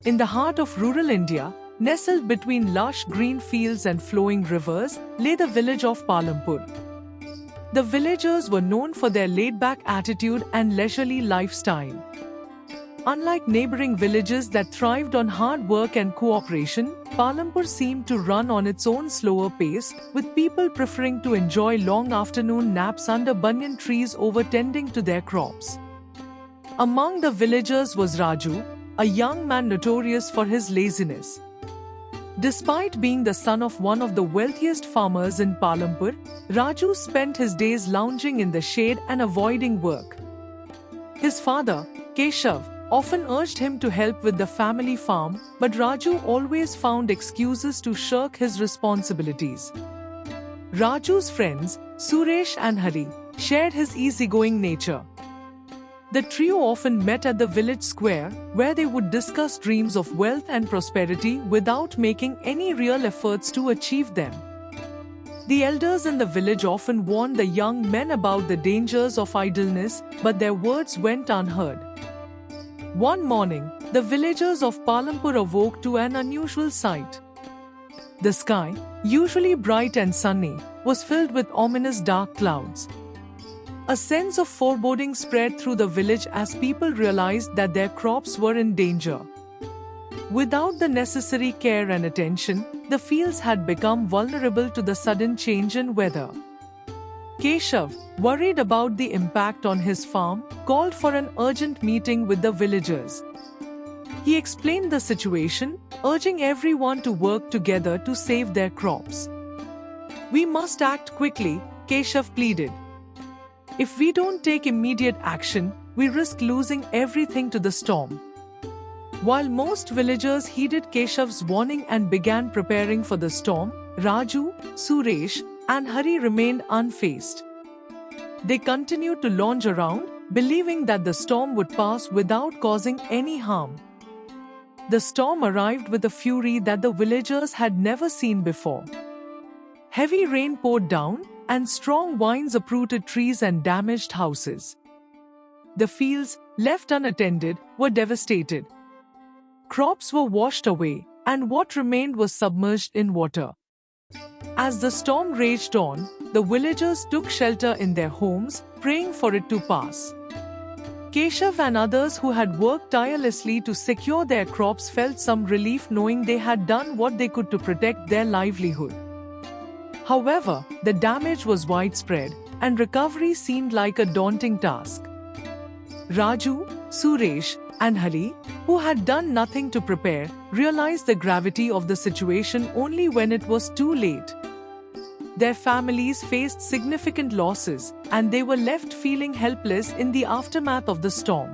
In the heart of rural India, nestled between lush green fields and flowing rivers, lay the village of Palampur. The villagers were known for their laid-back attitude and leisurely lifestyle. Unlike neighboring villages that thrived on hard work and cooperation, Palampur seemed to run on its own slower pace, with people preferring to enjoy long afternoon naps under banyan trees over tending to their crops. Among the villagers was Raju, a young man notorious for his laziness. Despite being the son of one of the wealthiest farmers in Palampur, Raju spent his days lounging in the shade and avoiding work. His father, Keshav, often urged him to help with the family farm, but Raju always found excuses to shirk his responsibilities. Raju's friends, Suresh and Hari, shared his easygoing nature. The trio often met at the village square, where they would discuss dreams of wealth and prosperity without making any real efforts to achieve them. The elders in the village often warned the young men about the dangers of idleness, but their words went unheard. One morning, the villagers of Palampur awoke to an unusual sight. The sky, usually bright and sunny, was filled with ominous dark clouds. A sense of foreboding spread through the village as people realized that their crops were in danger. Without the necessary care and attention, the fields had become vulnerable to the sudden change in weather. Keshav, worried about the impact on his farm, called for an urgent meeting with the villagers. He explained the situation, urging everyone to work together to save their crops. "We must act quickly," Keshav pleaded. "If we don't take immediate action, we risk losing everything to the storm." While most villagers heeded Keshav's warning and began preparing for the storm, Raju, Suresh, and Hari remained unfazed. They continued to lounge around, believing that the storm would pass without causing any harm. The storm arrived with a fury that the villagers had never seen before. Heavy rain poured down, and strong winds uprooted trees and damaged houses. The fields, left unattended, were devastated. Crops were washed away, and what remained was submerged in water. As the storm raged on, the villagers took shelter in their homes, praying for it to pass. Keshav and others who had worked tirelessly to secure their crops felt some relief knowing they had done what they could to protect their livelihood. However, the damage was widespread, and recovery seemed like a daunting task. Raju, Suresh, and Hari, who had done nothing to prepare, realized the gravity of the situation only when it was too late. Their families faced significant losses, and they were left feeling helpless in the aftermath of the storm.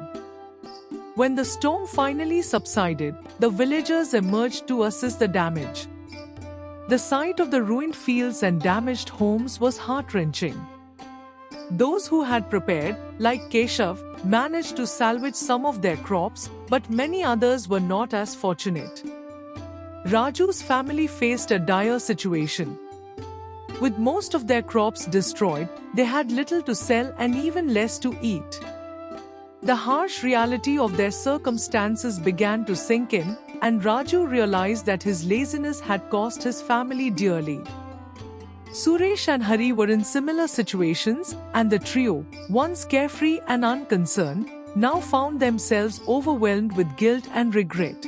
When the storm finally subsided, the villagers emerged to assess the damage. The sight of the ruined fields and damaged homes was heart-wrenching. Those who had prepared, like Keshav, managed to salvage some of their crops, but many others were not as fortunate. Raju's family faced a dire situation. With most of their crops destroyed, they had little to sell and even less to eat. The harsh reality of their circumstances began to sink in, and Raju realized that his laziness had cost his family dearly. Suresh and Hari were in similar situations, and the trio, once carefree and unconcerned, now found themselves overwhelmed with guilt and regret.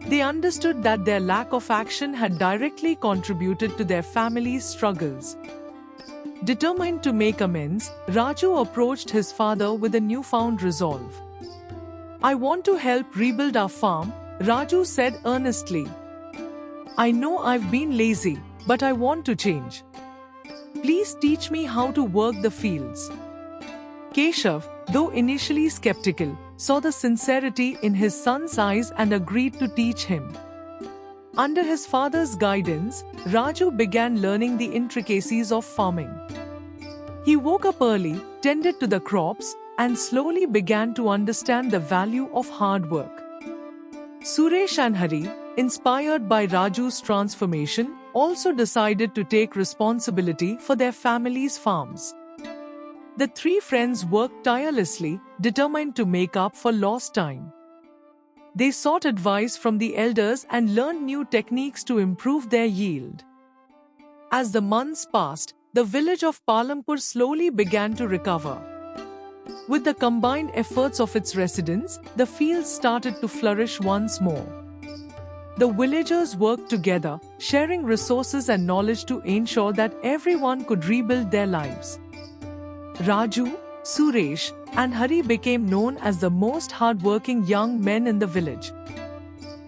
They understood that their lack of action had directly contributed to their family's struggles. Determined to make amends, Raju approached his father with a newfound resolve. "I want to help rebuild our farm," Raju said earnestly. "I know I've been lazy, but I want to change. Please teach me how to work the fields." Keshav, though initially skeptical, saw the sincerity in his son's eyes and agreed to teach him. Under his father's guidance, Raju began learning the intricacies of farming. He woke up early, tended to the crops, and slowly began to understand the value of hard work. Suresh and Hari, inspired by Raju's transformation, also decided to take responsibility for their families' farms. The three friends worked tirelessly, determined to make up for lost time. They sought advice from the elders and learned new techniques to improve their yield. As the months passed, the village of Palampur slowly began to recover. With the combined efforts of its residents, the fields started to flourish once more. The villagers worked together, sharing resources and knowledge to ensure that everyone could rebuild their lives. Raju, Suresh, and Hari became known as the most hardworking young men in the village.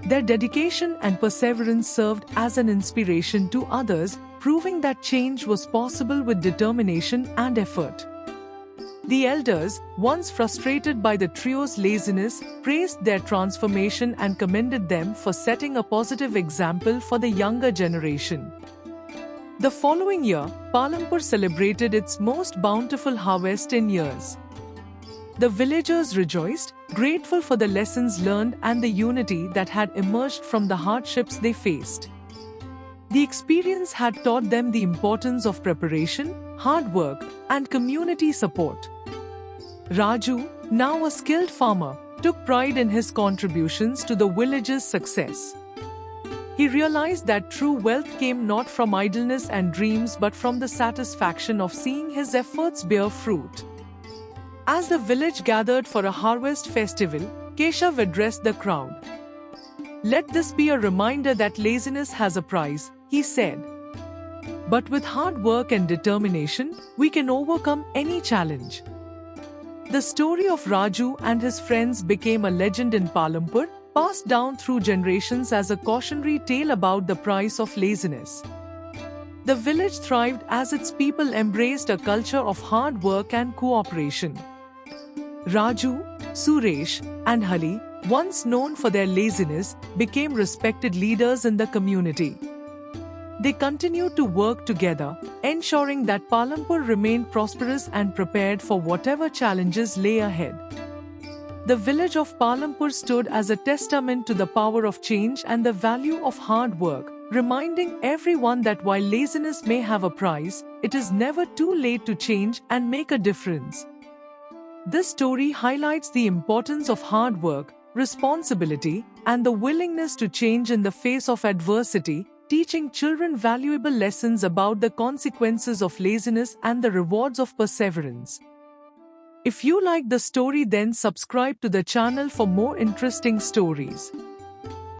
Their dedication and perseverance served as an inspiration to others, proving that change was possible with determination and effort. The elders, once frustrated by the trio's laziness, praised their transformation and commended them for setting a positive example for the younger generation. The following year, Palampur celebrated its most bountiful harvest in years. The villagers rejoiced, grateful for the lessons learned and the unity that had emerged from the hardships they faced. The experience had taught them the importance of preparation, hard work, and community support. Raju, now a skilled farmer, took pride in his contributions to the village's success. He realized that true wealth came not from idleness and dreams but from the satisfaction of seeing his efforts bear fruit. As the village gathered for a harvest festival, Keshav addressed the crowd. "Let this be a reminder that laziness has a price," he said. "But with hard work and determination, we can overcome any challenge." The story of Raju and his friends became a legend in Palampur, passed down through generations as a cautionary tale about the price of laziness. The village thrived as its people embraced a culture of hard work and cooperation. Raju, Suresh, and Hari, once known for their laziness, became respected leaders in the community. They continued to work together, ensuring that Palampur remained prosperous and prepared for whatever challenges lay ahead. The village of Palampur stood as a testament to the power of change and the value of hard work, reminding everyone that while laziness may have a price, it is never too late to change and make a difference. This story highlights the importance of hard work, responsibility, and the willingness to change in the face of adversity, teaching children valuable lessons about the consequences of laziness and the rewards of perseverance. If you like the story, then subscribe to the channel for more interesting stories.